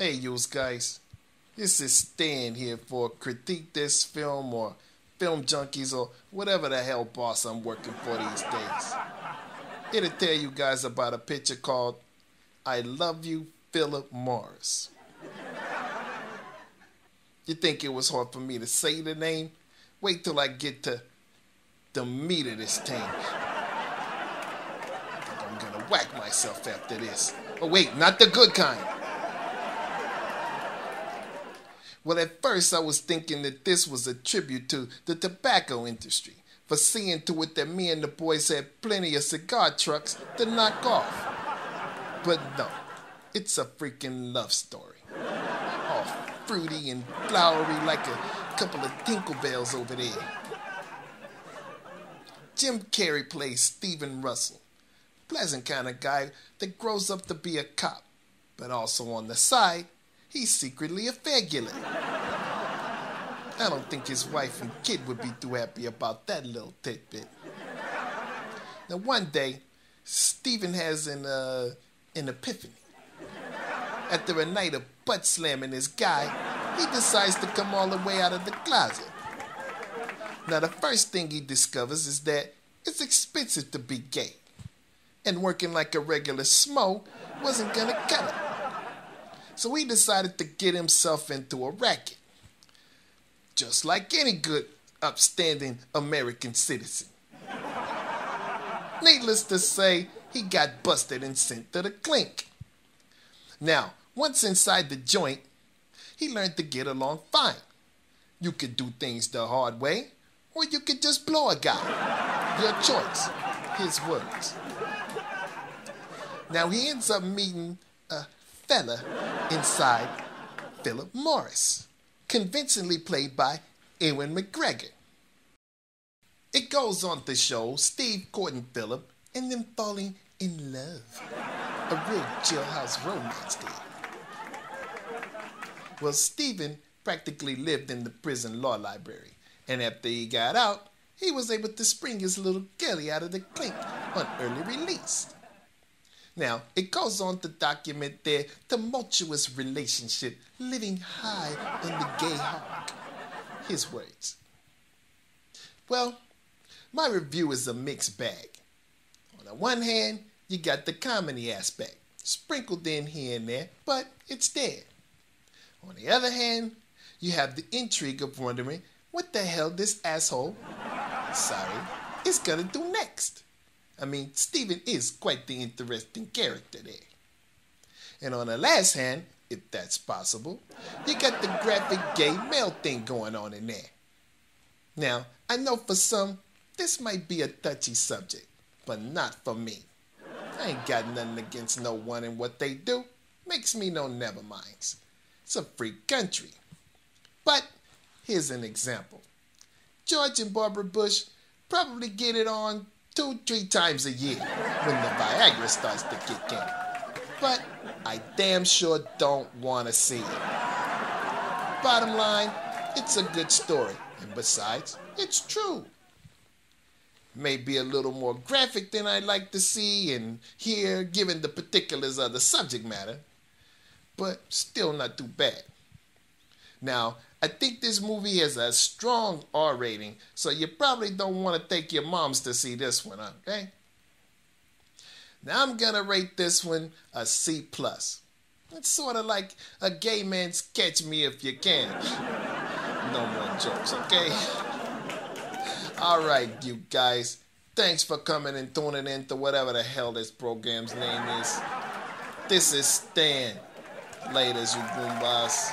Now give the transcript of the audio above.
Hey, yous guys. This is Stan here for Critique This Film or Film Junkies or whatever the hell boss I'm working for these days. Here to tell you guys about a picture called I Love You Phillip Morris. You think it was hard for me to say the name? Wait till I get to the meat of this thing. I think I'm gonna whack myself after this. Oh wait, not the good kind. Well, at first I was thinking that this was a tribute to the tobacco industry for seeing to it that me and the boys had plenty of cigar trucks to knock off. But no, it's a freaking love story. All fruity and flowery like a couple of tinkle bells over there. Jim Carrey plays Stephen Russell, pleasant kind of guy that grows up to be a cop, but also on the side, he's secretly a fagulate. I don't think his wife and kid would be too happy about that little tidbit. Now one day, Stephen has an epiphany. After a night of butt slamming his guy, he decides to come all the way out of the closet. Now the first thing he discovers is that it's expensive to be gay, and working like a regular smo wasn't gonna cut it. So he decided to get himself into a racket, just like any good, upstanding American citizen. Needless to say, he got busted and sent to the clink. Now, once inside the joint, he learned to get along fine. You could do things the hard way, or you could just blow a guy. Your choice. His words. Now he ends up meeting a fella inside Phillip Morris, convincingly played by Ewan McGregor. It goes on to show Steve courting Phillip and them falling in love. A real jailhouse romance there. Well, Stephen practically lived in the prison law library, and after he got out, he was able to spring his little girlie out of the clink on early release. Now, it goes on to document their tumultuous relationship living high in the gay hog. His words. Well, my review is a mixed bag. On the one hand, you got the comedy aspect, sprinkled in here and there, but it's there. On the other hand, you have the intrigue of wondering what the hell this asshole, is gonna do next. I mean, Stephen is quite the interesting character there. And on the last hand, if that's possible, you got the graphic gay male thing going on in there. Now, I know for some, this might be a touchy subject, but not for me. I ain't got nothing against no one and what they do. Makes me no never minds. It's a free country. But here's an example. George and Barbara Bush probably get it on 2-3 times a year when the Viagra starts to kick in. But I damn sure don't want to see it. Bottom line, it's a good story. And besides, it's true. Maybe a little more graphic than I'd like to see and hear given the particulars of the subject matter. But still not too bad. Now, I think this movie has a strong R rating, so you probably don't want to take your moms to see this one, okay? Now I'm gonna rate this one a C+. It's sort of like a gay man's Catch Me If You Can. No more jokes, okay? Alright, you guys. Thanks for coming and tuning in to whatever the hell this program's name is. This is Stan. Laters, you goombas.